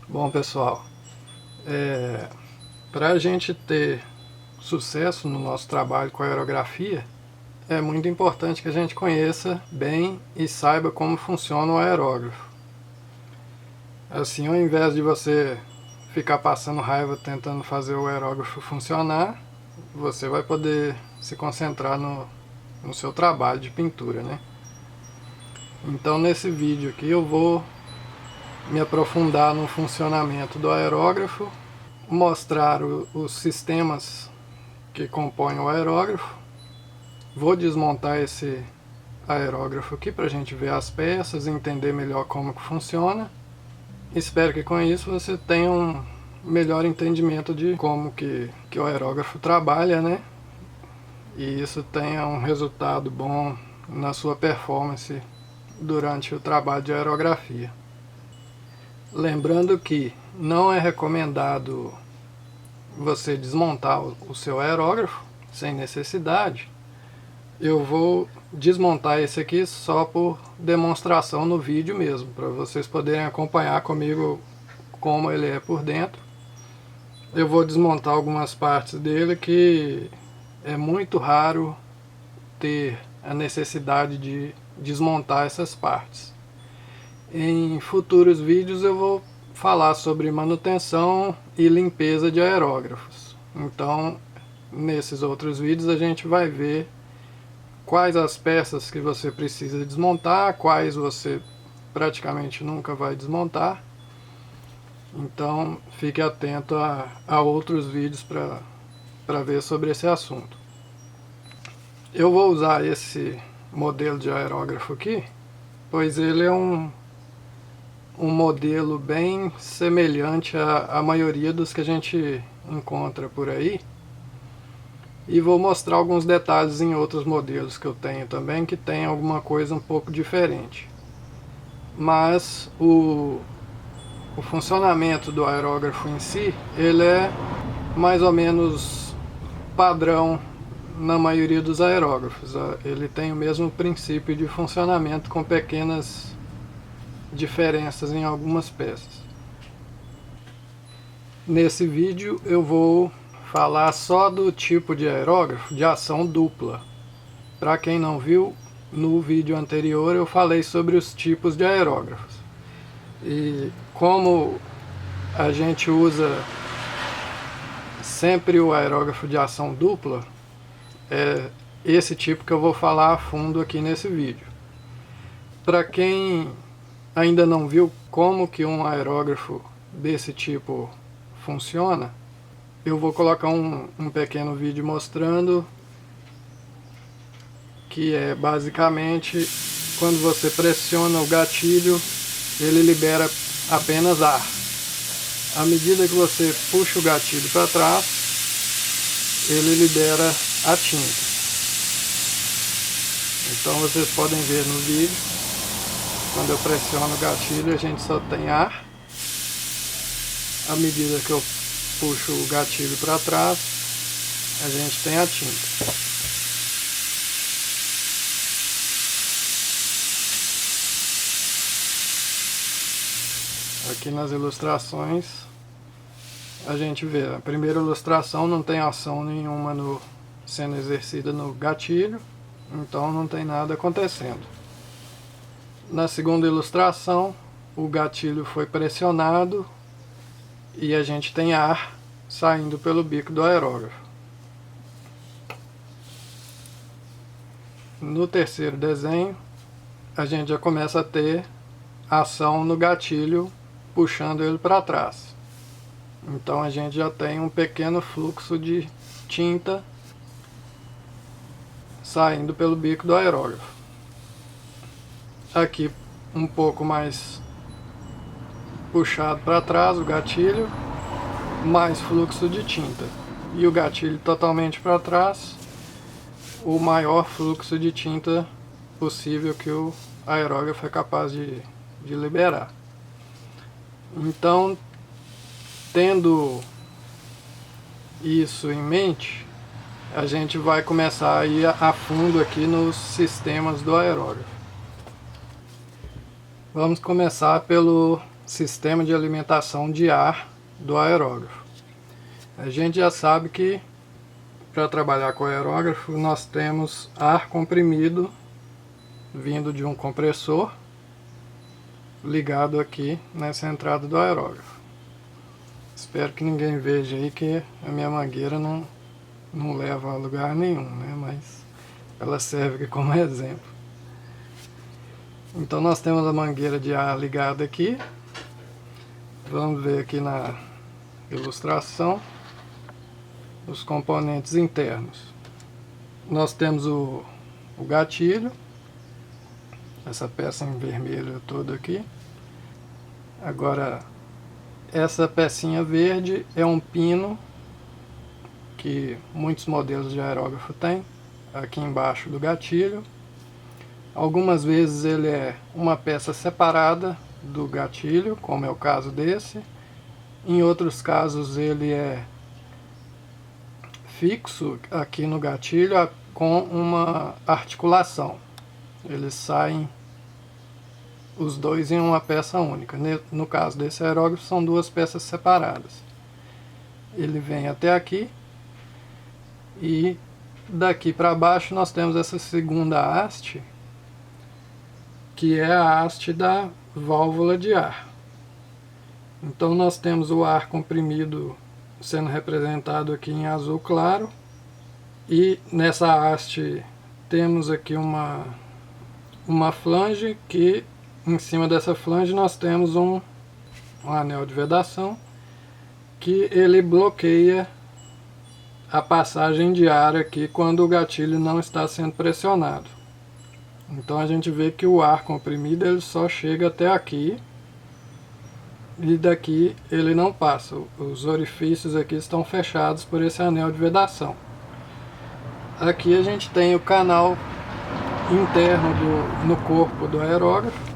Bom, pessoal, para a gente ter sucesso no nosso trabalho com a aerografia, é muito importante que a gente conheça bem e saiba como funciona o aerógrafo. Assim, ao invés de você ficar passando raiva tentando fazer o aerógrafo funcionar, você vai poder se concentrar no seu trabalho de pintura, né? Então, nesse vídeo aqui eu vou me aprofundar no funcionamento do aerógrafo, mostrar os sistemas que compõem o aerógrafo. Vou desmontar esse aerógrafo aqui para a gente ver as peças e entender melhor como que funciona. Espero que com isso você tenha um melhor entendimento de como que o aerógrafo trabalha, né? E isso tenha um resultado bom na sua performance durante o trabalho de aerografia. Lembrando que não é recomendado você desmontar o seu aerógrafo sem necessidade. Eu vou desmontar esse aqui só por demonstração no vídeo mesmo, para vocês poderem acompanhar comigo como ele é por dentro. Eu vou desmontar algumas partes dele que é muito raro ter a necessidade de desmontar essas partes. Em futuros vídeos eu vou falar sobre manutenção e limpeza de aerógrafos. Então, nesses outros vídeos a gente vai ver quais as peças que você precisa desmontar, quais você praticamente nunca vai desmontar. Então, fique atento a outros vídeos para ver sobre esse assunto. Eu vou usar esse modelo de aerógrafo aqui, pois ele é um modelo bem semelhante à maioria dos que a gente encontra por aí. E vou mostrar alguns detalhes em outros modelos que eu tenho também, que tem alguma coisa um pouco diferente. Mas o funcionamento do aerógrafo em si, ele é mais ou menos padrão na maioria dos aerógrafos. Ele tem o mesmo princípio de funcionamento com pequenas diferenças em algumas peças. Nesse vídeo eu vou falar só do tipo de aerógrafo de ação dupla. Para quem não viu, no vídeo anterior eu falei sobre os tipos de aerógrafos. E como a gente usa sempre o aerógrafo de ação dupla, é esse tipo que eu vou falar a fundo aqui nesse vídeo. Para quem ainda não viu como que um aerógrafo desse tipo funciona, eu vou colocar um pequeno vídeo mostrando que é basicamente quando você pressiona o gatilho, ele libera apenas ar. À medida que você puxa o gatilho para trás, ele libera a tinta. Então vocês podem ver no vídeo, quando eu pressiono o gatilho a gente só tem ar. À medida que eu puxo o gatilho para trás, a gente tem a tinta. Aqui nas ilustrações a gente vê, a primeira ilustração não tem ação nenhuma sendo exercida no gatilho, então não tem nada acontecendo. Na segunda ilustração, o gatilho foi pressionado e a gente tem ar saindo pelo bico do aerógrafo. No terceiro desenho, a gente já começa a ter ação no gatilho, puxando ele para trás. Então a gente já tem um pequeno fluxo de tinta saindo pelo bico do aerógrafo. Aqui um pouco mais puxado para trás o gatilho, mais fluxo de tinta. E o gatilho totalmente para trás, o maior fluxo de tinta possível que o aerógrafo é capaz de liberar. Então, tendo isso em mente, a gente vai começar a ir a fundo aqui nos sistemas do aerógrafo. Vamos começar pelo sistema de alimentação de ar do aerógrafo. A gente já sabe que para trabalhar com o aerógrafo nós temos ar comprimido vindo de um compressor ligado aqui nessa entrada do aerógrafo. Espero que ninguém veja aí que a minha mangueira não leva a lugar nenhum, né? Mas ela serve aqui como exemplo. Então nós temos a mangueira de ar ligada aqui. Vamos ver aqui na ilustração os componentes internos. Nós temos o gatilho, essa peça em vermelho toda aqui. Agora, essa pecinha verde é um pino que muitos modelos de aerógrafo têm, aqui embaixo do gatilho. Algumas vezes ele é uma peça separada do gatilho, como é o caso desse. Em outros casos ele é fixo aqui no gatilho com uma articulação. Eles saem os dois em uma peça única. No caso desse aerógrafo são duas peças separadas. Ele vem até aqui e daqui para baixo nós temos essa segunda haste, que é a haste da válvula de ar. Então nós temos o ar comprimido sendo representado aqui em azul claro, e nessa haste temos aqui uma flange, que em cima dessa flange nós temos um anel de vedação que ele bloqueia a passagem de ar aqui quando o gatilho não está sendo pressionado. Então a gente vê que o ar comprimido ele só chega até aqui e daqui ele não passa. Os orifícios aqui estão fechados por esse anel de vedação. Aqui a gente tem o canal interno no corpo do aerógrafo,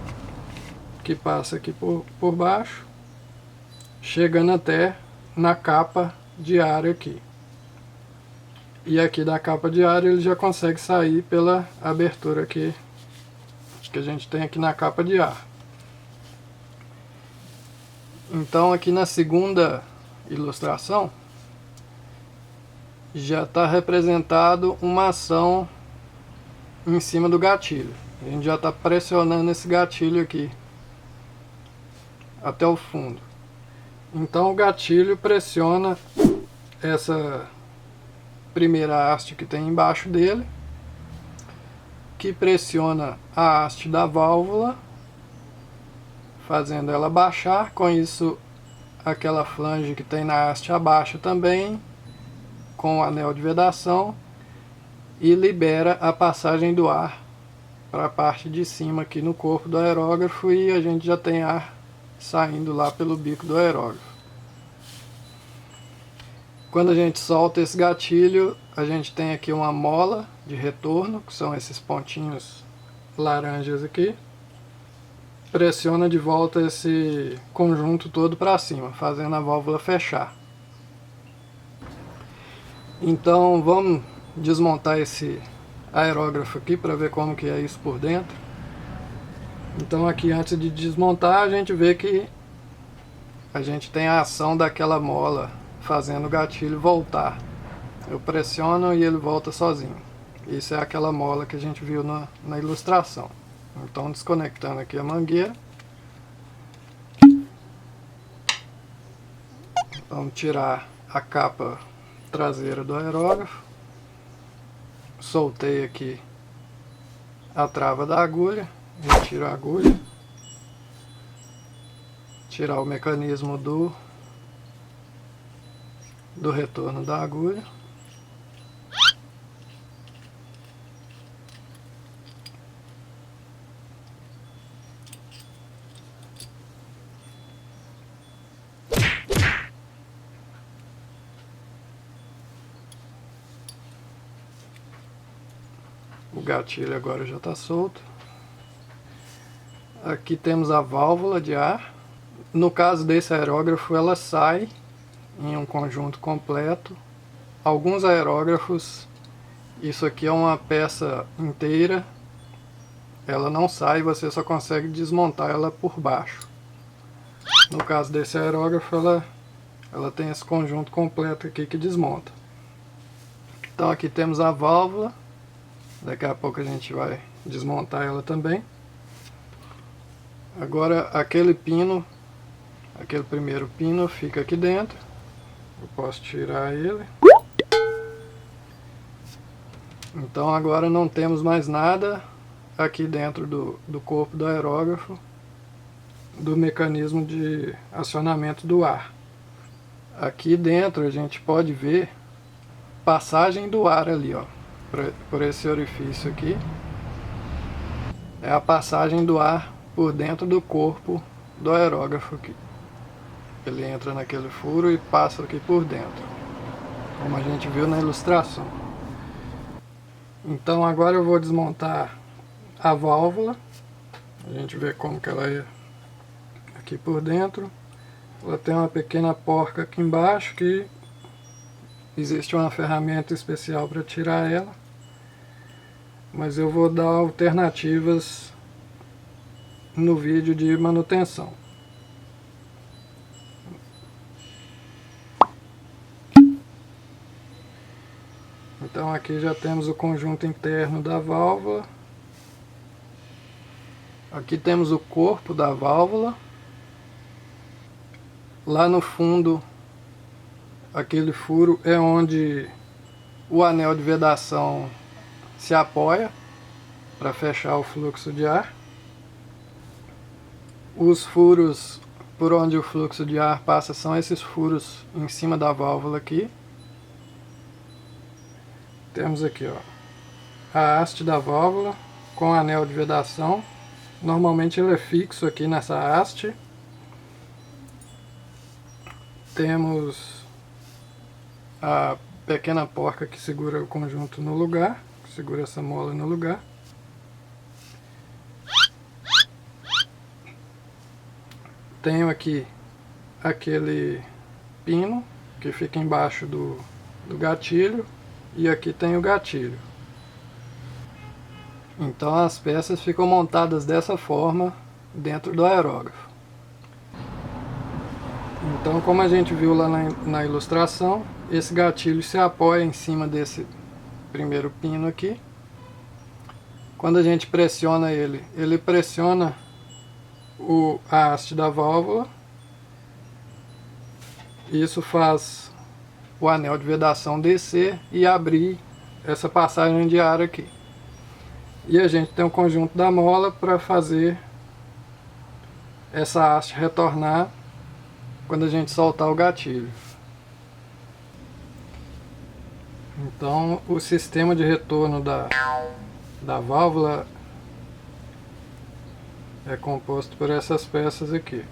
que passa aqui por baixo, chegando até na capa de ar aqui. E aqui da capa de ar ele já consegue sair pela abertura aqui que a gente tem aqui na capa de ar. Então aqui na segunda ilustração já está representado uma ação em cima do gatilho. A gente já está pressionando esse gatilho aqui até o fundo. Então o gatilho pressiona essa primeira haste que tem embaixo dele, que pressiona a haste da válvula, fazendo ela baixar. Com isso, aquela flange que tem na haste abaixa também, com o anel de vedação, e libera a passagem do ar para a parte de cima aqui no corpo do aerógrafo, e a gente já tem ar saindo lá pelo bico do aerógrafo. Quando a gente solta esse gatilho, a gente tem aqui uma mola de retorno, que são esses pontinhos laranjas aqui. Pressiona de volta esse conjunto todo para cima, fazendo a válvula fechar. Então vamos desmontar esse aerógrafo aqui para ver como que é isso por dentro. Então aqui, antes de desmontar, a gente vê que a gente tem a ação daquela mola fazendo o gatilho voltar. Eu pressiono e ele volta sozinho. Isso é aquela mola que a gente viu na ilustração. Então, desconectando aqui a mangueira, vamos tirar a capa traseira do aerógrafo. Soltei aqui a trava da agulha, retiro a agulha, tirar o mecanismo do retorno da agulha. O gatilho agora já está solto. Aqui temos a válvula de ar. No caso desse aerógrafo, ela sai em um conjunto completo. Alguns aerógrafos, isso aqui é uma peça inteira, ela não sai, você só consegue desmontar ela por baixo. No caso desse aerógrafo, ela tem esse conjunto completo aqui que desmonta. Então aqui temos a válvula, daqui a pouco a gente vai desmontar ela também. Agora aquele pino, aquele primeiro pino fica aqui dentro, eu posso tirar ele. Então agora não temos mais nada aqui dentro do corpo do aerógrafo, do mecanismo de acionamento do ar. Aqui dentro a gente pode ver passagem do ar ali, ó, por esse orifício aqui. É a passagem do ar por dentro do corpo do aerógrafo aqui. Ele entra naquele furo e passa aqui por dentro, como a gente viu na ilustração. Então agora eu vou desmontar a válvula. A gente vê como que ela é aqui por dentro. Ela tem uma pequena porca aqui embaixo que existe uma ferramenta especial para tirar ela. Mas eu vou dar alternativas no vídeo de manutenção. Então aqui já temos o conjunto interno da válvula. Aqui temos o corpo da válvula. Lá no fundo, aquele furo é onde o anel de vedação se apoia para fechar o fluxo de ar. Os furos por onde o fluxo de ar passa são esses furos em cima da válvula aqui. Temos aqui, ó, a haste da válvula com anel de vedação. Normalmente ele é fixo aqui nessa haste. Temos a pequena porca que segura o conjunto no lugar, que segura essa mola no lugar. Tenho aqui aquele pino que fica embaixo do gatilho, e aqui tem o gatilho. Então as peças ficam montadas dessa forma dentro do aerógrafo. Então, como a gente viu lá na ilustração, esse gatilho se apoia em cima desse primeiro pino aqui. Quando a gente pressiona ele, ele pressiona a haste da válvula. Isso faz o anel de vedação descer e abrir essa passagem de ar aqui. E a gente tem um conjunto da mola para fazer essa haste retornar quando a gente soltar o gatilho. Então o sistema de retorno da válvula é composto por essas peças aqui.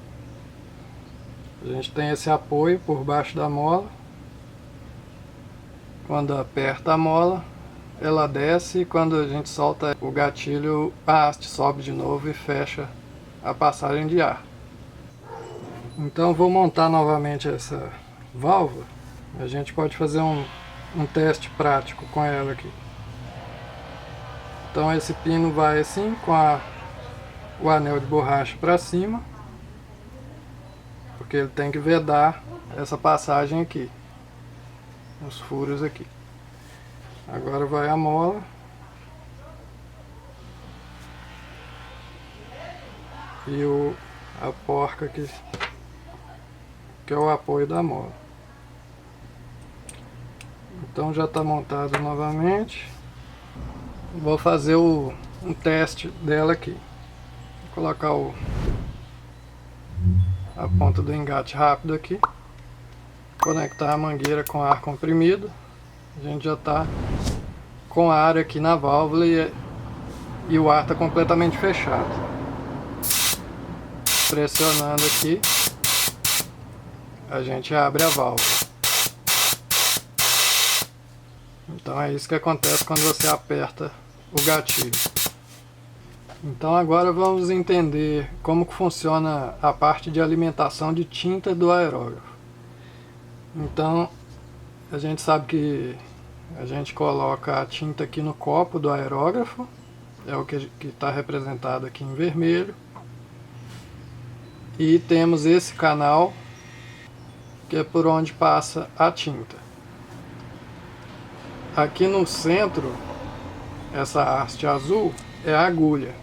A gente tem esse apoio por baixo da mola. Quando aperta a mola, ela desce, e quando a gente solta o gatilho, a haste sobe de novo e fecha a passagem de ar. Então vou montar novamente essa válvula. A gente pode fazer um teste prático com ela aqui. Então esse pino vai assim, com o anel de borracha para cima, porque ele tem que vedar essa passagem aqui, os furos aqui. Agora vai a mola. E a porca aqui, que é o apoio da mola. Então já está montado novamente. Vou fazer um teste dela aqui. Vou colocar a ponta do engate rápido aqui. Conectar a mangueira com ar comprimido. A gente já está com ar aqui na válvula e o ar está completamente fechado. Pressionando aqui, a gente abre a válvula. Então é isso que acontece quando você aperta o gatilho. Então agora vamos entender como que funciona a parte de alimentação de tinta do aerógrafo. Então a gente sabe que a gente coloca a tinta aqui no copo do aerógrafo, é o que está representado aqui em vermelho. E temos esse canal, que é por onde passa a tinta. Aqui no centro, essa haste azul é a agulha.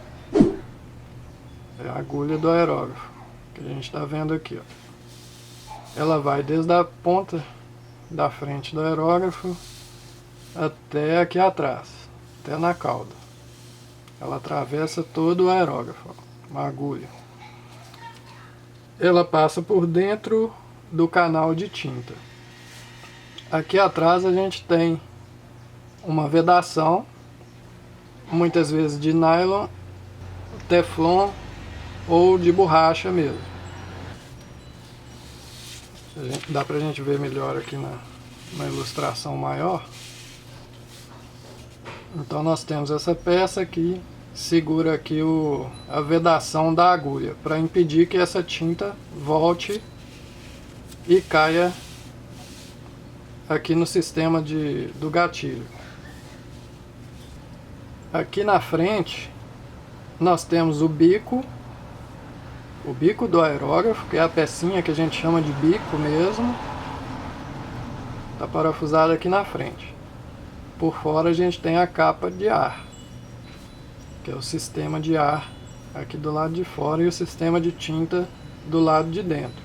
É a agulha do aerógrafo, que a gente está vendo aqui, ó. Ela vai desde a ponta da frente do aerógrafo até aqui atrás, até na cauda. Ela atravessa todo o aerógrafo, ó, uma agulha. Ela passa por dentro do canal de tinta. Aqui atrás a gente tem uma vedação, muitas vezes de nylon, teflon ou de borracha mesmo. Dá pra gente ver melhor aqui na ilustração maior. Então nós temos essa peça aqui, segura aqui a vedação da agulha, para impedir que essa tinta volte e caia aqui no sistema do gatilho. Aqui na frente nós temos o bico do aerógrafo, que é a pecinha que a gente chama de bico mesmo. Está parafusado aqui na frente. Por fora a gente tem a capa de ar, que é o sistema de ar aqui do lado de fora e o sistema de tinta do lado de dentro.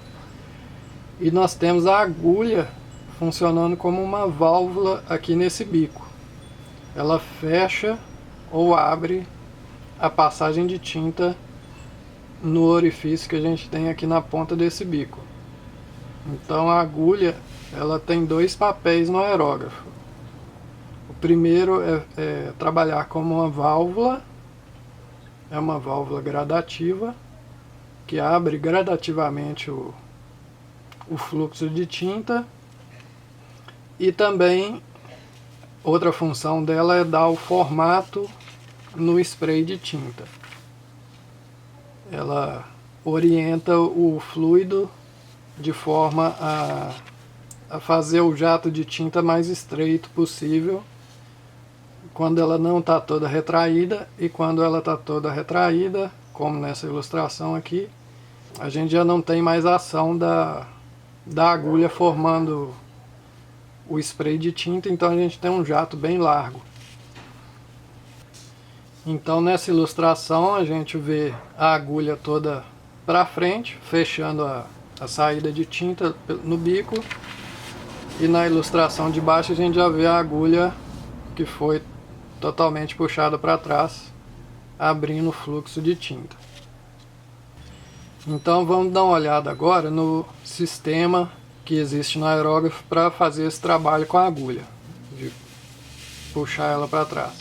E nós temos a agulha funcionando como uma válvula aqui nesse bico. Ela fecha ou abre a passagem de tinta no orifício que a gente tem aqui na ponta desse bico. Então a agulha, ela tem dois papéis no aerógrafo. O primeiro é trabalhar como uma válvula, é uma válvula gradativa, que abre gradativamente o fluxo de tinta, e também outra função dela é dar o formato no spray de tinta. Ela orienta o fluido de forma a fazer o jato de tinta mais estreito possível quando ela não está toda retraída, e quando ela está toda retraída, como nessa ilustração aqui, a gente já não tem mais ação da agulha formando o spray de tinta, então a gente tem um jato bem largo. Então nessa ilustração a gente vê a agulha toda para frente, fechando a saída de tinta no bico, e na ilustração de baixo a gente já vê a agulha que foi totalmente puxada para trás, abrindo o fluxo de tinta. Então vamos dar uma olhada agora no sistema que existe no aerógrafo para fazer esse trabalho com a agulha, de puxar ela para trás.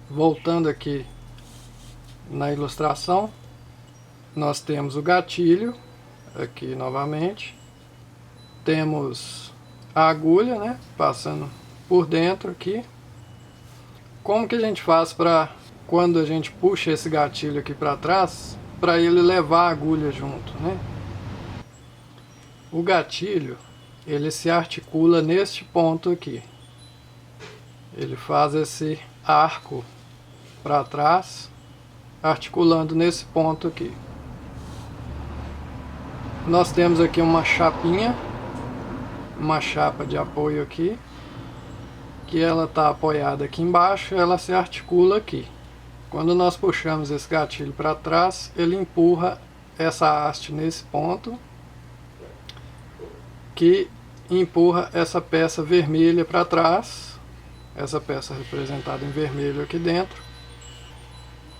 Voltando aqui na ilustração, nós temos o gatilho, aqui novamente, temos a agulha, né, passando por dentro aqui. Como que a gente faz para, quando a gente puxa esse gatilho aqui para trás, para ele levar a agulha junto, né? O gatilho, ele se articula neste ponto aqui. Ele faz esse arco para trás, articulando nesse ponto aqui. Nós temos aqui uma chapinha, uma chapa de apoio aqui, que ela está apoiada aqui embaixo, ela se articula aqui. Quando nós puxamos esse gatilho para trás, ele empurra essa haste nesse ponto, que empurra essa peça vermelha para trás, essa peça representada em vermelho aqui dentro,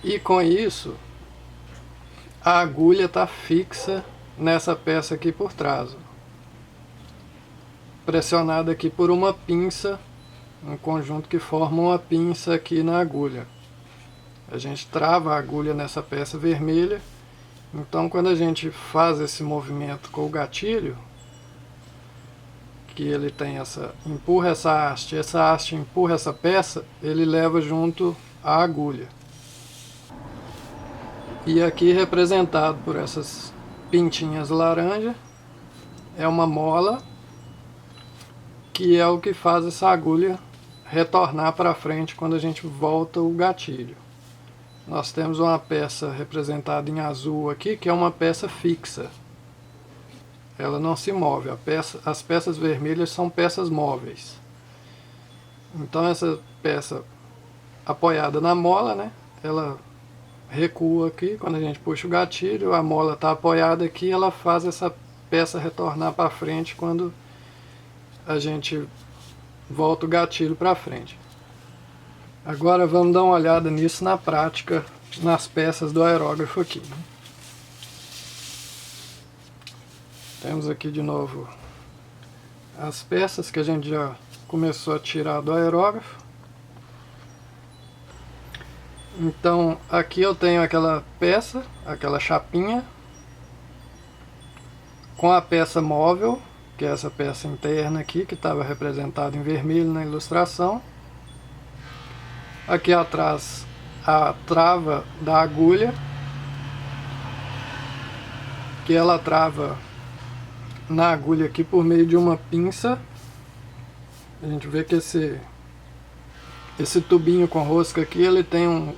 e com isso a agulha está fixa nessa peça aqui por trás, pressionada aqui por uma pinça, um conjunto que forma uma pinça aqui na agulha. A gente trava a agulha nessa peça vermelha, então quando a gente faz esse movimento com o gatilho, que ele tem empurra essa haste empurra essa peça, ele leva junto a agulha. E aqui representado por essas pintinhas laranja, é uma mola, que é o que faz essa agulha retornar para frente quando a gente volta o gatilho. nós temos uma peça representada em azul aqui, que é uma peça fixa. Ela não se move. As peças vermelhas são peças móveis. Então essa peça apoiada na mola, né, ela recua aqui. Quando a gente puxa o gatilho, a mola está apoiada aqui, ela faz essa peça retornar para frente quando a gente volta o gatilho para frente. Agora vamos dar uma olhada nisso na prática, nas peças do aerógrafo aqui, né? Temos aqui de novo as peças que a gente já começou a tirar do aerógrafo. Então aqui eu tenho aquela peça, aquela chapinha, com a peça móvel, que é essa peça interna aqui, que estava representada em vermelho na ilustração. Aqui atrás a trava da agulha, que ela trava na agulha aqui por meio de uma pinça. A gente vê que esse tubinho com rosca aqui, ele tem um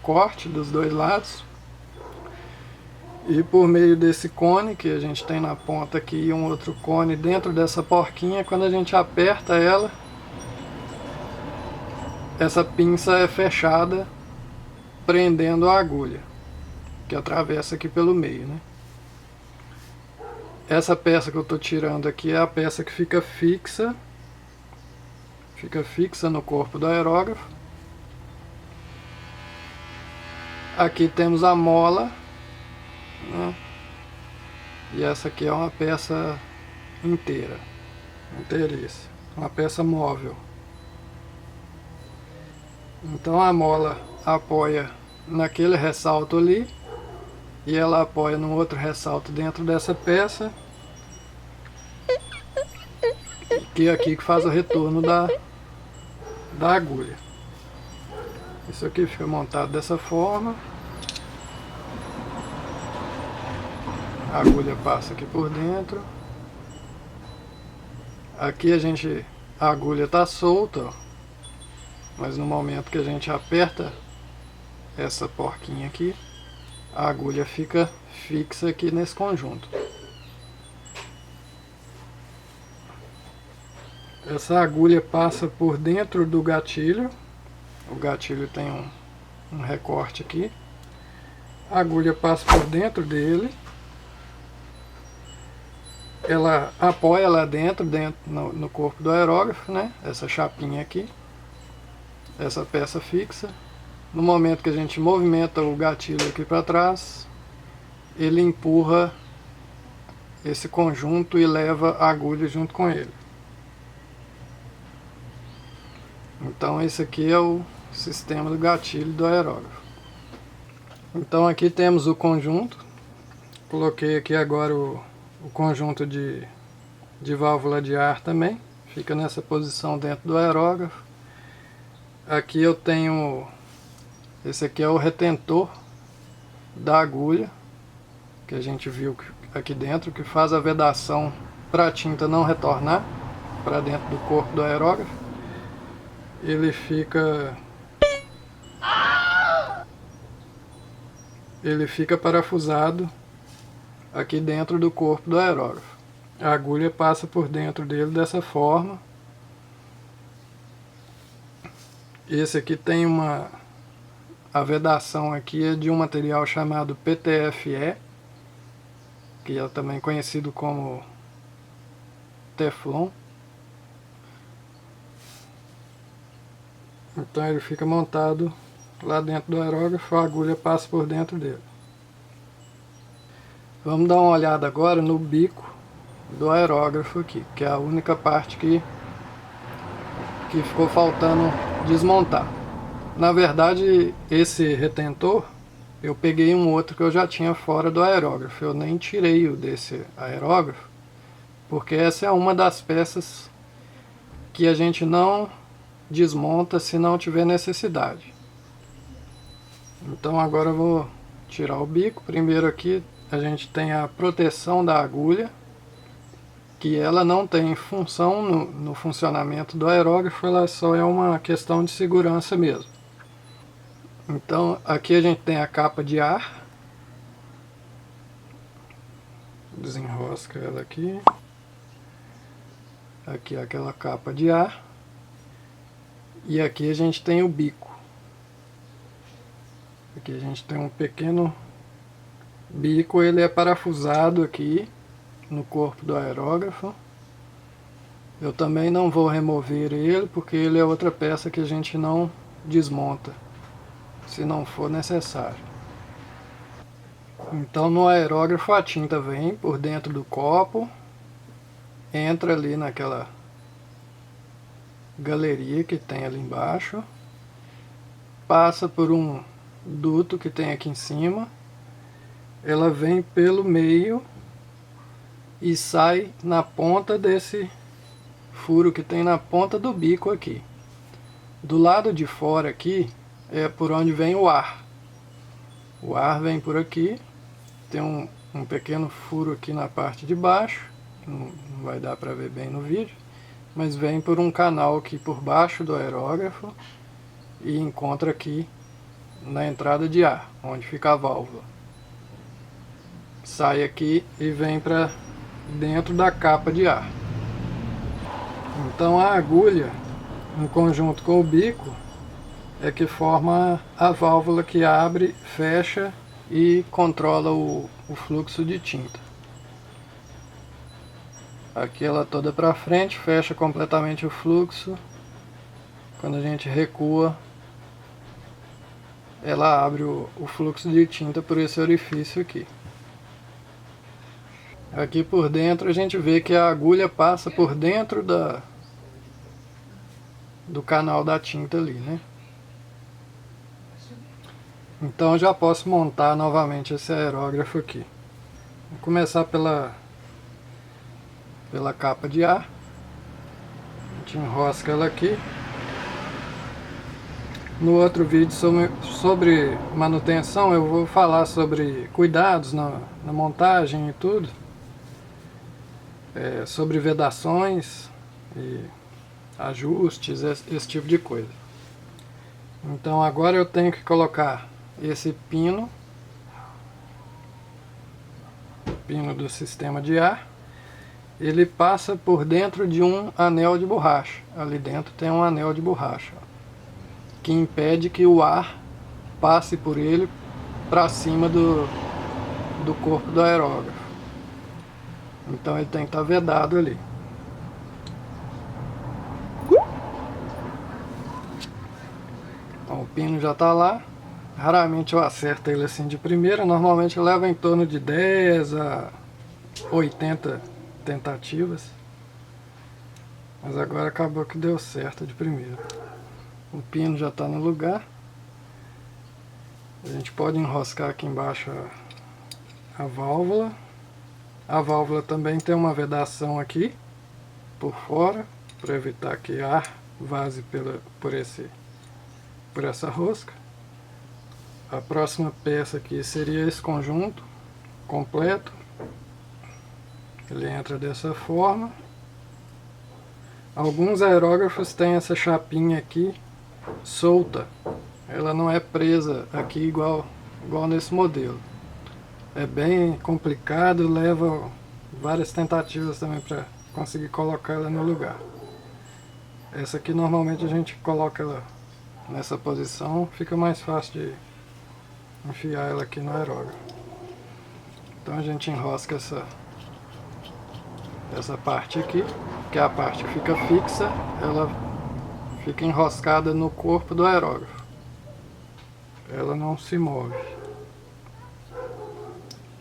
corte dos dois lados. E por meio desse cone que a gente tem na ponta aqui e um outro cone dentro dessa porquinha, quando a gente aperta ela, essa pinça é fechada, prendendo a agulha, que atravessa aqui pelo meio, né? Essa peça que eu estou tirando aqui é a peça que fica fixa no corpo do aerógrafo. Aqui temos a mola, né? E essa aqui é uma peça inteiriça, uma peça móvel. Então a mola apoia naquele ressalto ali, e ela apoia num outro ressalto dentro dessa peça, que é aqui que faz o retorno da agulha. Isso aqui fica montado dessa forma. A agulha passa aqui por dentro. Aqui a agulha está solta, ó. Mas no momento que a gente aperta essa porquinha aqui, a agulha fica fixa aqui nesse conjunto. Essa agulha passa por dentro do gatilho. O gatilho tem um recorte aqui. A agulha passa por dentro dele. Ela apoia lá dentro no corpo do aerógrafo, né? Essa chapinha aqui. Essa peça fixa. No momento que a gente movimenta o gatilho aqui para trás, ele empurra esse conjunto e leva a agulha junto com ele. Então esse aqui é o sistema do gatilho do aerógrafo. Então aqui temos o conjunto. Coloquei aqui agora o conjunto de válvula de ar também. Fica nessa posição dentro do aerógrafo. Aqui eu tenho, esse aqui é o retentor da agulha, que a gente viu aqui dentro, que faz a vedação para a tinta não retornar para dentro do corpo do aerógrafo. Ele fica parafusado aqui dentro do corpo do aerógrafo. A agulha passa por dentro dele dessa forma. Esse aqui tem a vedação aqui é de um material chamado PTFE, que é também conhecido como Teflon. Então ele fica montado lá dentro do aerógrafo, a agulha passa por dentro dele. Vamos dar uma olhada agora no bico do aerógrafo aqui, que é a única parte que ficou faltando desmontar. Na verdade, esse retentor, eu peguei um outro que eu já tinha fora do aerógrafo. Eu nem tirei o desse aerógrafo, porque essa é uma das peças que a gente não desmonta se não tiver necessidade. Então agora eu vou tirar o bico. Primeiro aqui a gente tem a proteção da agulha, que ela não tem função no funcionamento do aerógrafo, ela só é uma questão de segurança mesmo. Então aqui a gente tem a capa de ar. Desenrosca ela aqui. Aqui é aquela capa de ar. E aqui a gente tem o bico. Aqui a gente tem um pequeno bico, ele é parafusado aqui no corpo do aerógrafo. Eu também não vou remover ele, porque ele é outra peça que a gente não desmonta, se não for necessário. Então no aerógrafo a tinta vem por dentro do copo, entra ali naquela galeria que tem ali embaixo, passa por um duto que tem aqui em cima, ela vem pelo meio e sai na ponta desse furo que tem na ponta do bico aqui. Do lado de fora aqui é por onde vem o ar. O ar vem por aqui, tem um pequeno furo aqui na parte de baixo, não vai dar para ver bem no vídeo, mas vem por um canal aqui por baixo do aerógrafo e encontra aqui na entrada de ar, onde fica a válvula. Sai aqui e vem para dentro da capa de ar. Então a agulha, em conjunto com o bico, é que forma a válvula que abre, fecha e controla o fluxo de tinta. Aqui ela toda para frente, fecha completamente o fluxo. Quando a gente recua, ela abre o fluxo de tinta por esse orifício aqui. Aqui por dentro a gente vê que a agulha passa por dentro do canal da tinta ali, né? Então já posso montar novamente esse aerógrafo aqui. Vou começar pela capa de ar. A gente enrosca ela aqui. No outro vídeo sobre manutenção eu vou falar sobre cuidados na montagem e tudo. Sobre vedações e ajustes, esse tipo de coisa. Então agora eu tenho que colocar esse pino do sistema de ar. Ele passa por dentro de um anel de borracha. Ali dentro tem um anel de borracha, ó, que impede que o ar passe por ele para cima do corpo do aerógrafo. Então ele tem que estar vedado ali. Então o pino já está lá. Raramente eu acerto ele assim de primeira. Normalmente leva em torno de 10 a 80 tentativas. Mas agora acabou que deu certo de primeira. O pino já está no lugar. A gente pode enroscar aqui embaixo a válvula. A válvula também tem uma vedação aqui por fora, para evitar que ar vaze por essa rosca. A próxima peça aqui seria esse conjunto completo. Ele entra dessa forma. Alguns aerógrafos têm essa chapinha aqui solta. Ela não é presa aqui igual nesse modelo. É bem complicado, leva várias tentativas também para conseguir colocar ela no lugar. Essa aqui normalmente a gente coloca ela nessa posição, fica mais fácil de enfiar ela aqui no aerógrafo. Então a gente enrosca essa parte aqui, que é a parte que fica fixa, ela fica enroscada no corpo do aerógrafo. Ela não se move.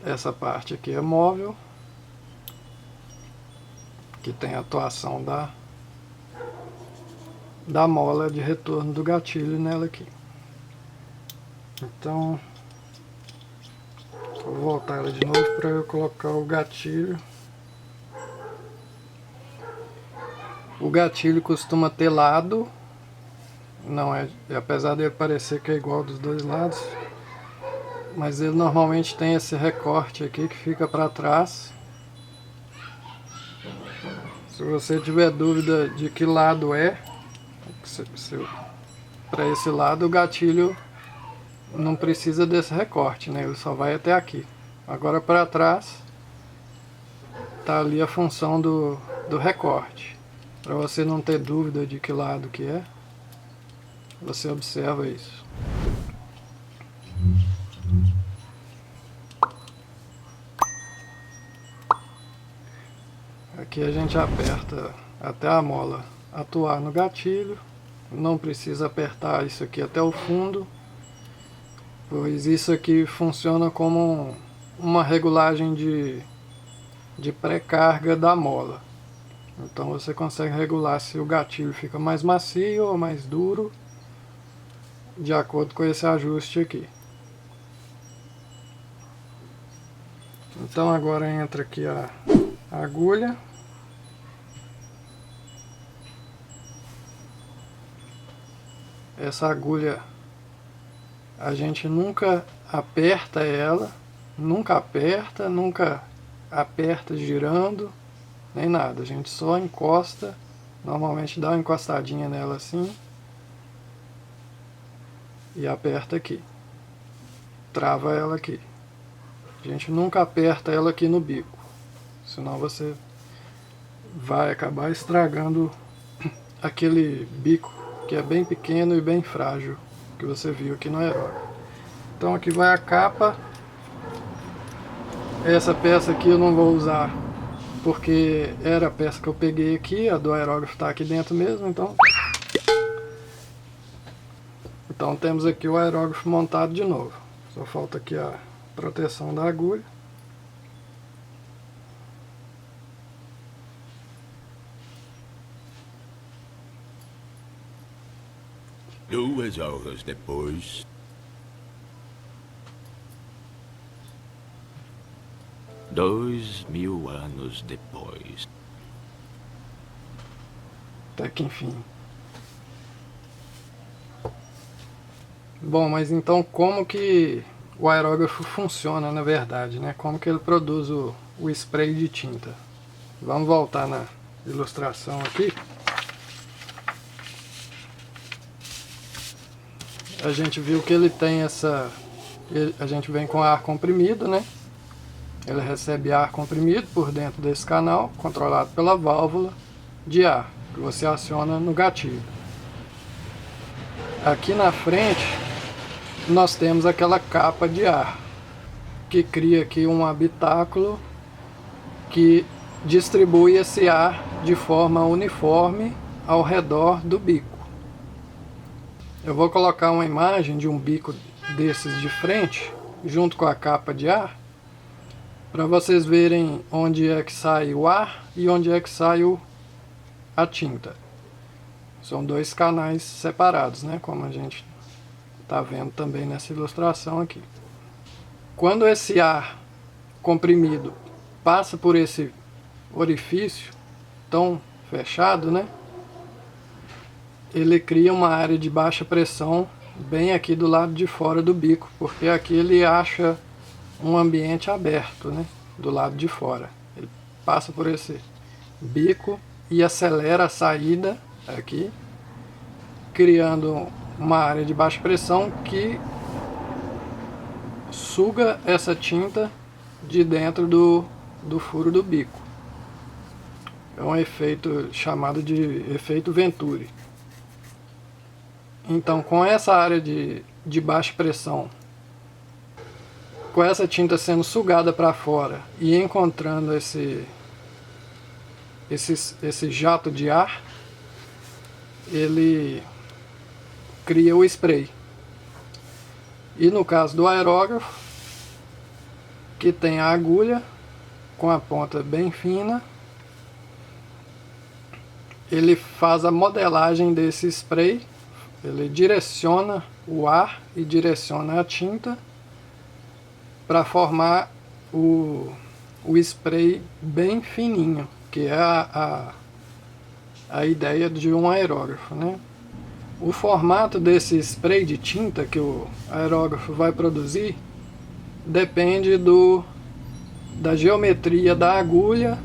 Essa parte aqui é móvel, que tem a atuação da mola de retorno do gatilho nela aqui. Então, vou voltar ela de novo para eu colocar o gatilho. O gatilho costuma ter lado, não é, apesar dele parecer que é igual dos dois lados, mas ele normalmente tem esse recorte aqui que fica para trás. Se você tiver dúvida de que lado é, para esse lado o gatilho não precisa desse recorte, né? Ele só vai até aqui. Agora para trás tá ali a função do recorte. Para você não ter dúvida de que lado que é, você observa isso. Aqui a gente aperta até a mola atuar no gatilho. Não precisa apertar isso aqui até o fundo, pois isso aqui funciona como uma regulagem de pré-carga da mola. Então você consegue regular se o gatilho fica mais macio ou mais duro, de acordo com esse ajuste aqui. Então agora entra aqui a agulha. Essa agulha a gente nunca aperta ela, nunca aperta girando, nem nada. A gente só encosta, normalmente dá uma encostadinha nela assim e aperta aqui, trava ela aqui. A gente nunca aperta ela aqui no bico, senão você vai acabar estragando aquele bico que é bem pequeno e bem frágil que você viu aqui no aerógrafo. Então aqui vai a capa. Essa peça aqui eu não vou usar porque era a peça que eu peguei aqui, a do aerógrafo está aqui dentro mesmo, então temos aqui o aerógrafo montado de novo. Só falta aqui a proteção da agulha. Duas horas depois. 2000 anos depois. Até que enfim. Bom, mas então como que o aerógrafo funciona na verdade, né? Como que ele produz o spray de tinta? Vamos voltar na ilustração aqui. A gente viu que ele tem essa... A gente vem com ar comprimido, né? Ele recebe ar comprimido por dentro desse canal, controlado pela válvula de ar, que você aciona no gatilho. Aqui na frente, nós temos aquela capa de ar, que cria aqui um habitáculo que distribui esse ar de forma uniforme ao redor do bico. Eu vou colocar uma imagem de um bico desses de frente, junto com a capa de ar, para vocês verem onde é que sai o ar e onde é que sai a tinta. São dois canais separados, né? Como a gente está vendo também nessa ilustração aqui. Quando esse ar comprimido passa por esse orifício tão fechado, né? Ele cria uma área de baixa pressão bem aqui do lado de fora do bico, porque aqui ele acha um ambiente aberto, né, do lado de fora. Ele passa por esse bico e acelera a saída aqui, criando uma área de baixa pressão que suga essa tinta de dentro do furo do bico. É um efeito chamado de efeito Venturi. Então, com essa área de baixa pressão, com essa tinta sendo sugada para fora e encontrando esse jato de ar, ele cria o spray. E no caso do aerógrafo, que tem a agulha com a ponta bem fina, ele faz a modelagem desse spray. Ele direciona o ar e direciona a tinta para formar o spray bem fininho, que é a ideia de um aerógrafo, né? O formato desse spray de tinta que o aerógrafo vai produzir depende da geometria da agulha,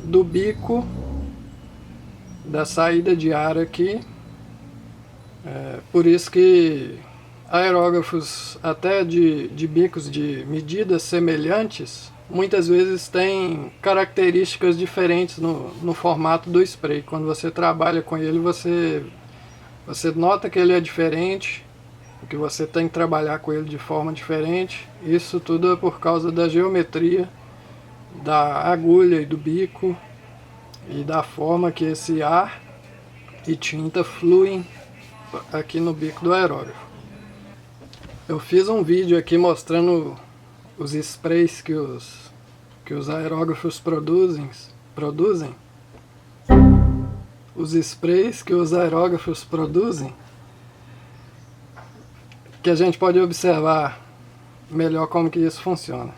do bico, da saída de ar aqui. Por isso que aerógrafos até de bicos de medidas semelhantes, muitas vezes têm características diferentes no formato do spray. Quando você trabalha com ele, você nota que ele é diferente, que você tem que trabalhar com ele de forma diferente. Isso tudo é por causa da geometria da agulha e do bico e da forma que esse ar e tinta fluem aqui no bico do aerógrafo. Eu fiz um vídeo aqui mostrando os sprays que os aerógrafos produzem. Os sprays que os aerógrafos produzem, que a gente pode observar melhor como que isso funciona.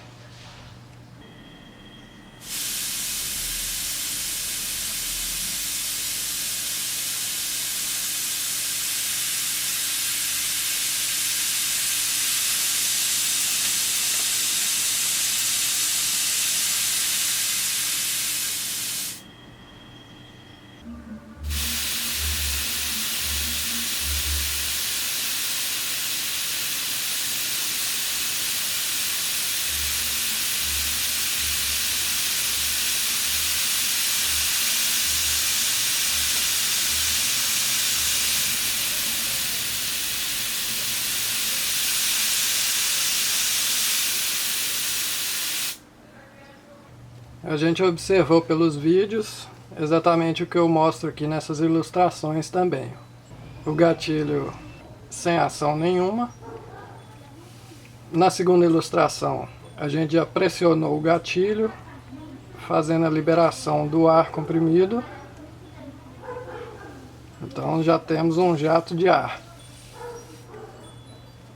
A gente observou pelos vídeos exatamente o que eu mostro aqui nessas ilustrações também. O gatilho sem ação nenhuma. Na segunda ilustração, a gente já pressionou o gatilho, fazendo a liberação do ar comprimido. Então já temos um jato de ar.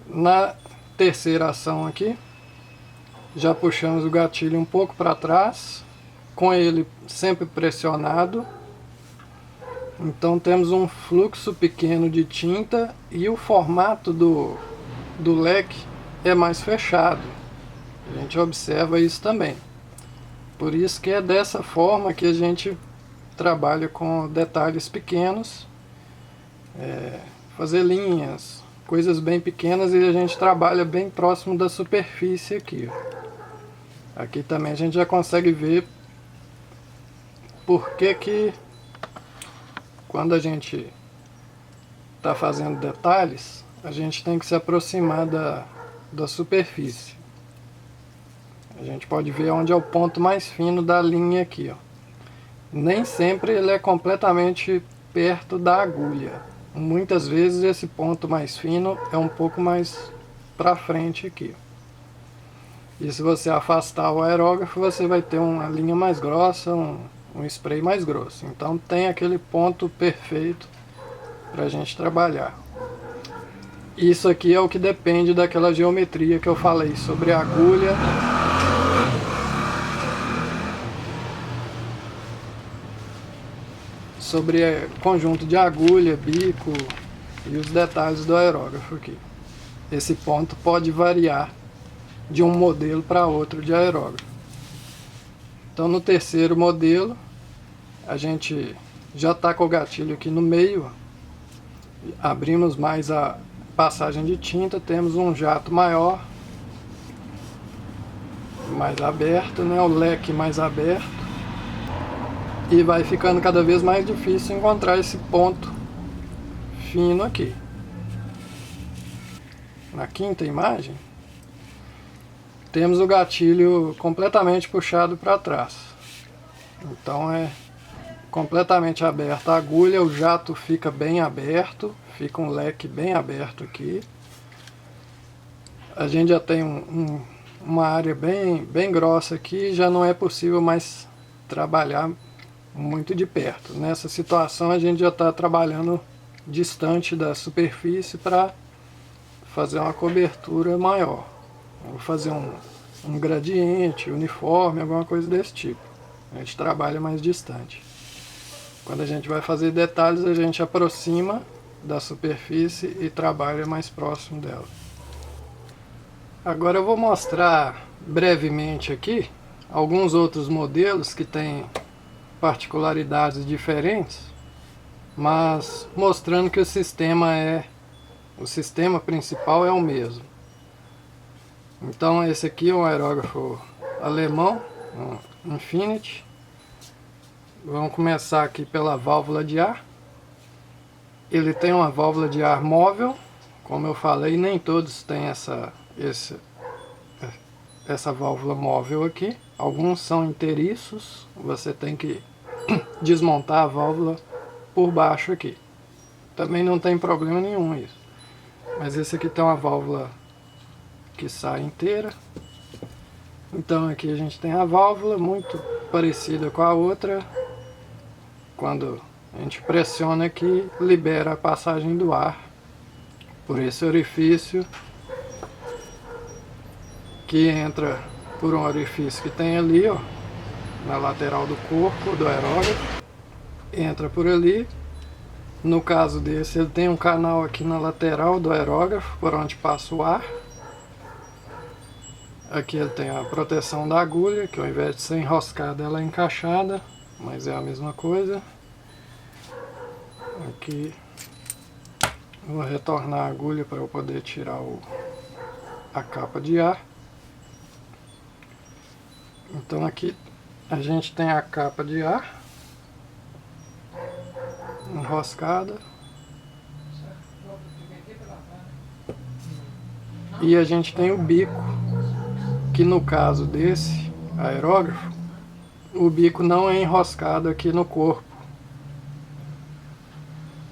Na terceira ação aqui, já puxamos o gatilho um pouco para trás, com ele sempre pressionado. Então temos um fluxo pequeno de tinta e o formato do leque é mais fechado. A gente observa isso também. Por isso que é dessa forma que a gente trabalha com detalhes pequenos, fazer linhas, coisas bem pequenas, e a gente trabalha bem próximo da superfície aqui. Aqui também a gente já consegue ver por que quando a gente está fazendo detalhes, a gente tem que se aproximar da superfície. A gente pode ver onde é o ponto mais fino da linha aqui, ó. Nem sempre ele é completamente perto da agulha. Muitas vezes esse ponto mais fino é um pouco mais para frente aqui. E se você afastar o aerógrafo, você vai ter uma linha mais grossa, um spray mais grosso. Então tem aquele ponto perfeito para a gente trabalhar. Isso aqui é o que depende daquela geometria que eu falei sobre a agulha. Sobre conjunto de agulha, bico e os detalhes do aerógrafo aqui. Esse ponto pode variar de um modelo para outro de aerógrafo. Então no terceiro modelo, a gente já está com o gatilho aqui no meio, abrimos mais a passagem de tinta, temos um jato maior, mais aberto, né, o leque mais aberto, e vai ficando cada vez mais difícil encontrar esse ponto fino aqui. Na quinta imagem, temos o gatilho completamente puxado para trás. Então é completamente aberta a agulha, o jato fica bem aberto, fica um leque bem aberto aqui. A gente já tem uma área bem grossa aqui, já não é possível mais trabalhar muito de perto. Nessa situação a gente já está trabalhando distante da superfície para fazer uma cobertura maior. Vou fazer um gradiente, uniforme, alguma coisa desse tipo. A gente trabalha mais distante. Quando a gente vai fazer detalhes, a gente aproxima da superfície e trabalha mais próximo dela. Agora eu vou mostrar brevemente aqui alguns outros modelos que têm particularidades diferentes, mas mostrando que o sistema é O sistema principal é o mesmo. Então esse aqui é um aerógrafo alemão, um Infinity. Vamos começar aqui pela válvula de ar. Ele tem uma válvula de ar móvel, como eu falei, nem todos têm essa válvula móvel aqui. Alguns são inteiriços, você tem que desmontar a válvula por baixo aqui. Também não tem problema nenhum isso. Mas esse aqui tem uma válvula que sai inteira. Então aqui a gente tem a válvula muito parecida com a outra. Quando a gente pressiona aqui, libera a passagem do ar por esse orifício, que entra por um orifício que tem ali, ó, na lateral do corpo do aerógrafo. Entra por ali. No caso desse, ele tem um canal aqui na lateral do aerógrafo, por onde passa o ar. Aqui ele tem a proteção da agulha, que ao invés de ser enroscada, ela é encaixada, mas é a mesma coisa. Aqui vou retornar a agulha para eu poder tirar a capa de ar. Então aqui a gente tem a capa de ar enroscada. E a gente tem o bico, que no caso desse aerógrafo, o bico não é enroscado aqui no corpo.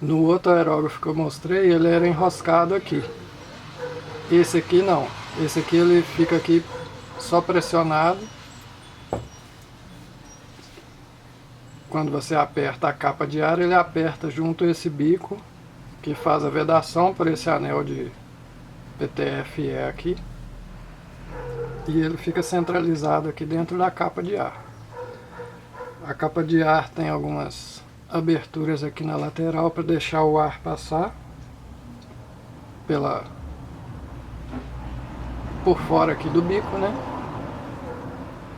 No outro aerógrafo que eu mostrei, ele era enroscado aqui. Esse aqui não. Esse aqui ele fica aqui só pressionado. Quando você aperta a capa de ar, ele aperta junto a esse bico que faz a vedação por esse anel de PTFE aqui. E ele fica centralizado aqui dentro da capa de ar. A capa de ar tem algumas aberturas aqui na lateral para deixar o ar passar por fora aqui do bico, né?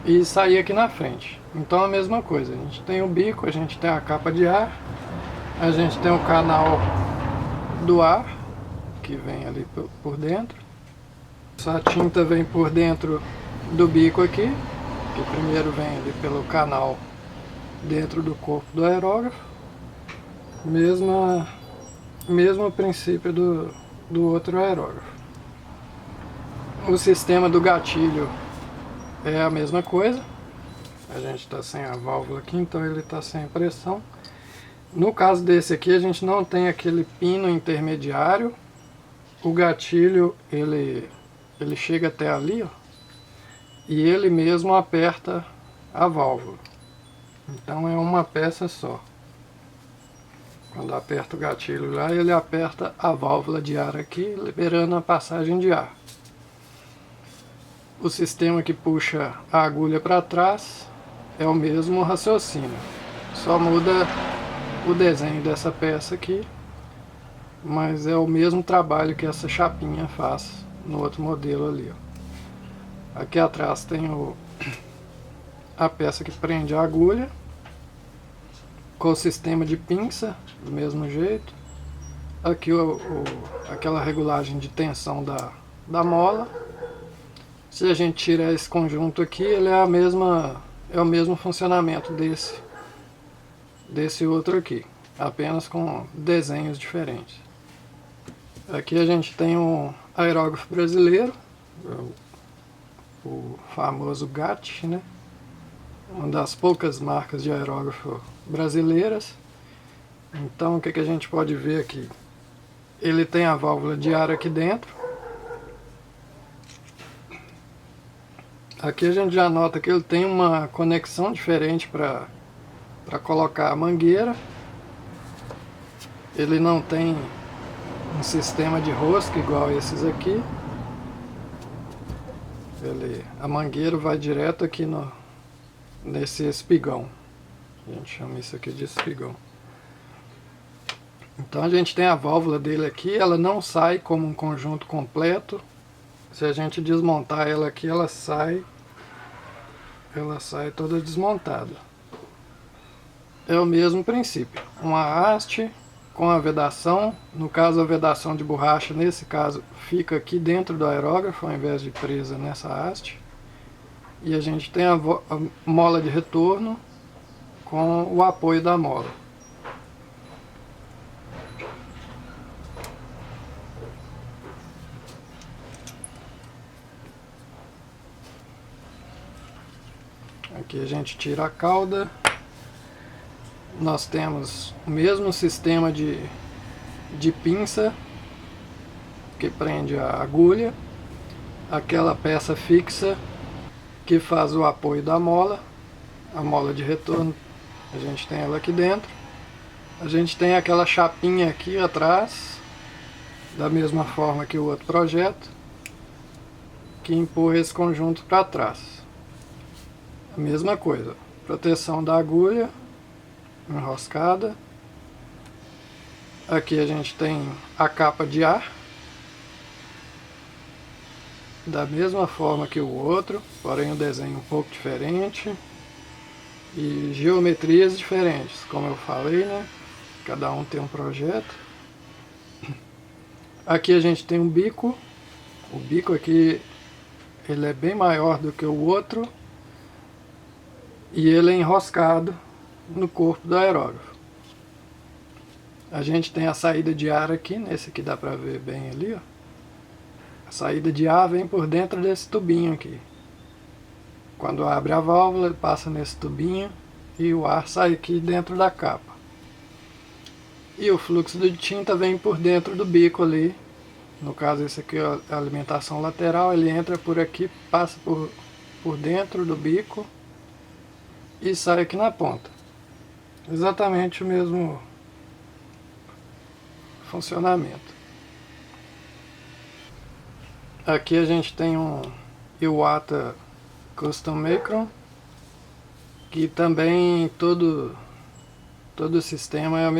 E sair aqui na frente. Então a mesma coisa, a gente tem o bico, a gente tem a capa de ar, a gente tem o canal do ar que vem ali por dentro. Essa tinta vem por dentro do bico aqui, que primeiro vem ali pelo canal dentro do corpo do aerógrafo. Mesmo princípio do outro aerógrafo. O sistema do gatilho é a mesma coisa. A gente está sem a válvula aqui, então ele está sem pressão. No caso desse aqui, a gente não tem aquele pino intermediário. O gatilho, ele chega até ali, ó, e ele mesmo aperta a válvula. Então é uma peça só. Quando aperta o gatilho lá, ele aperta a válvula de ar aqui, liberando a passagem de ar. O sistema que puxa a agulha para trás é o mesmo raciocínio. Só muda o desenho dessa peça aqui, mas é o mesmo trabalho que essa chapinha faz no outro modelo ali, ó. Aqui atrás tem a peça que prende a agulha, com o sistema de pinça, do mesmo jeito. Aqui aquela regulagem de tensão da mola. Se a gente tirar esse conjunto aqui, ele é o mesmo funcionamento desse outro aqui, apenas com desenhos diferentes. Aqui a gente tem um aerógrafo brasileiro, o famoso GAT, né? Uma das poucas marcas de aerógrafo brasileiras. Então o que a gente pode ver aqui? Ele tem a válvula de ar aqui dentro. Aqui a gente já nota que ele tem uma conexão diferente para colocar a mangueira. Ele não tem um sistema de rosca igual esses aqui. A mangueira vai direto aqui nesse espigão. A gente chama isso aqui de espigão. Então a gente tem a válvula dele aqui, ela não sai como um conjunto completo. Se a gente desmontar ela aqui, ela sai toda desmontada. É o mesmo princípio. Uma haste com a vedação. No caso, a vedação de borracha, nesse caso, fica aqui dentro do aerógrafo, ao invés de presa nessa haste. E a gente tem a mola de retorno com o apoio da mola. Aqui a gente tira a cauda. Nós temos o mesmo sistema de pinça que prende a agulha, aquela peça fixa que faz o apoio da mola, a mola de retorno, a gente tem ela aqui dentro. A gente tem aquela chapinha aqui atrás, da mesma forma que o outro projeto, que empurra esse conjunto para trás. A mesma coisa, proteção da agulha enroscada. Aqui a gente tem a capa de ar, da mesma forma que o outro, porém o desenho um pouco diferente e geometrias diferentes, como eu falei, né? Cada um tem um projeto. Aqui a gente tem um bico. O bico aqui ele é bem maior do que o outro e ele é enroscado no corpo do aerógrafo. A gente tem a saída de ar aqui, nesse aqui dá pra ver bem ali, ó. A saída de ar vem por dentro desse tubinho aqui. Quando abre a válvula, ele passa nesse tubinho e o ar sai aqui dentro da capa. E o fluxo de tinta vem por dentro do bico ali. No caso, esse aqui é a alimentação lateral, ele entra por aqui, passa por dentro do bico e sai aqui na ponta. Exatamente o mesmo funcionamento. Aqui a gente tem um Iwata Custom Micron, que também todo o sistema é o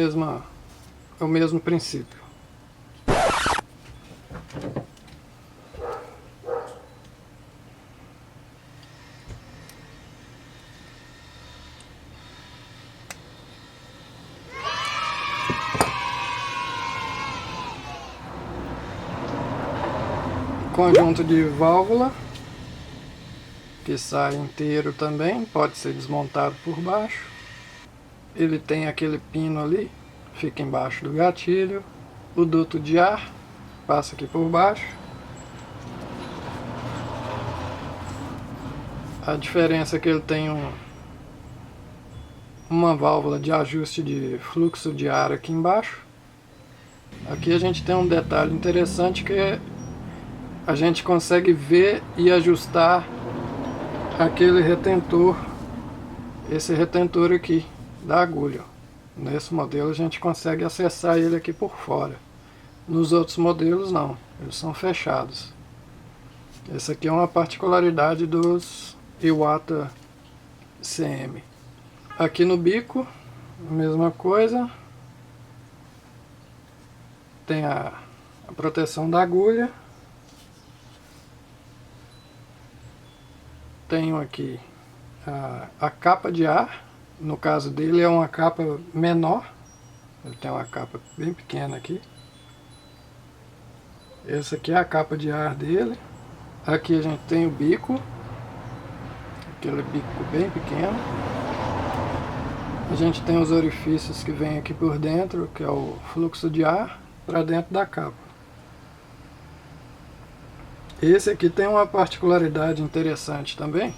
mesmo princípio. Conjunto de válvula que sai inteiro também, pode ser desmontado por baixo. Ele tem aquele pino ali, fica embaixo do gatilho. O duto de ar passa aqui por baixo. A diferença é que ele tem uma válvula de ajuste de fluxo de ar aqui embaixo. Aqui a gente tem um detalhe interessante que a gente consegue ver e ajustar aquele retentor, esse retentor aqui da agulha. Nesse modelo a gente consegue acessar ele aqui por fora. Nos outros modelos não, eles são fechados. Essa aqui é uma particularidade dos Iwata CM. Aqui no bico, a mesma coisa. Tem a proteção da agulha. Tenho aqui a capa de ar. No caso dele é uma capa menor. Ele tem uma capa bem pequena aqui. Essa aqui é a capa de ar dele. Aqui a gente tem o bico. Aquele bico bem pequeno. A gente tem os orifícios que vem aqui por dentro, que é o fluxo de ar para dentro da capa. Esse aqui tem uma particularidade interessante também,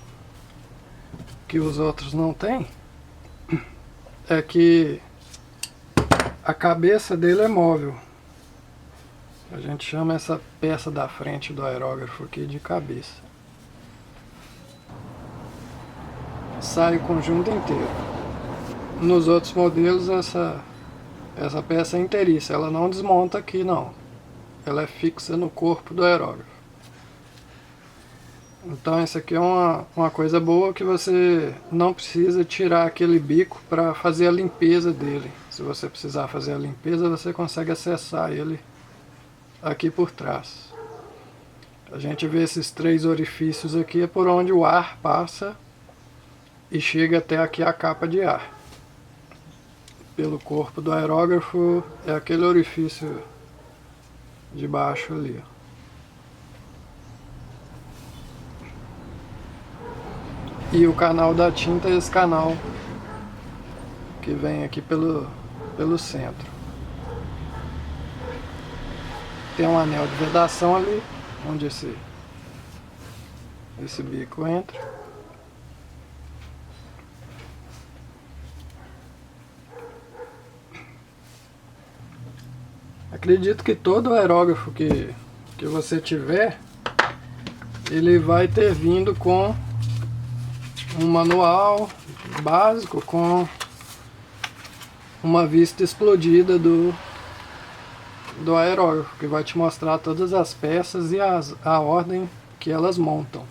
que os outros não têm, é que a cabeça dele é móvel. A gente chama essa peça da frente do aerógrafo aqui de cabeça. Sai o conjunto inteiro. Nos outros modelos essa peça é inteiriça, ela não desmonta aqui não. Ela é fixa no corpo do aerógrafo. Então essa aqui é uma coisa boa, que você não precisa tirar aquele bico para fazer a limpeza dele. Se você precisar fazer a limpeza, você consegue acessar ele aqui por trás. A gente vê esses 3 orifícios aqui, é por onde o ar passa e chega até aqui a capa de ar. pelo corpo do aerógrafo é aquele orifício de baixo ali, ó. E o canal da tinta é esse canal que vem aqui pelo centro. Tem um anel de vedação ali, onde esse bico entra. Acredito que todo aerógrafo que você tiver, ele vai ter vindo com um manual básico, com uma vista explodida do aerógrafo, que vai te mostrar todas as peças e a ordem que elas montam.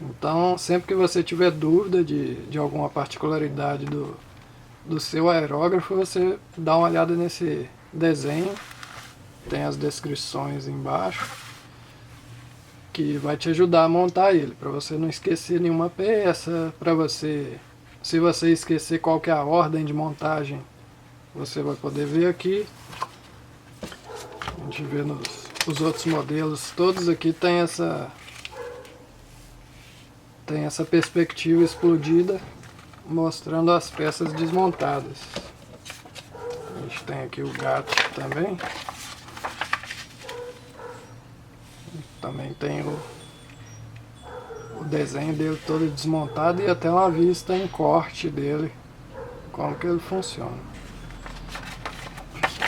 Então, sempre que você tiver dúvida de alguma particularidade do seu aerógrafo, você dá uma olhada nesse desenho, tem as descrições embaixo, que vai te ajudar a montar ele, para você não esquecer nenhuma peça, se você esquecer qual que é a ordem de montagem, você vai poder ver aqui. A gente vê os outros modelos, todos aqui tem essa perspectiva explodida, mostrando as peças desmontadas. A gente tem aqui o gato também. Também tem o desenho dele todo desmontado e até uma vista em corte dele, como que ele funciona.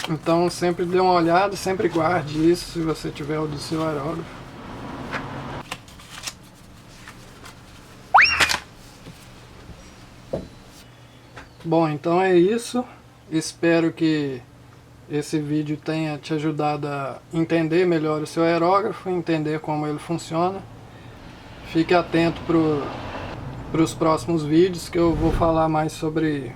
Então sempre dê uma olhada, sempre guarde isso se você tiver o do seu aerógrafo. Bom, então é isso. Espero que esse vídeo tenha te ajudado a entender melhor o seu aerógrafo, entender como ele funciona. Fique atento para os próximos vídeos, que eu vou falar mais sobre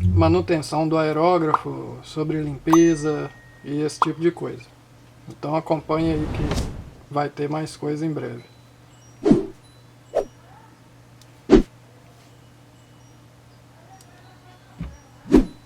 manutenção do aerógrafo, sobre limpeza e esse tipo de coisa. Então acompanhe aí que vai ter mais coisa em breve.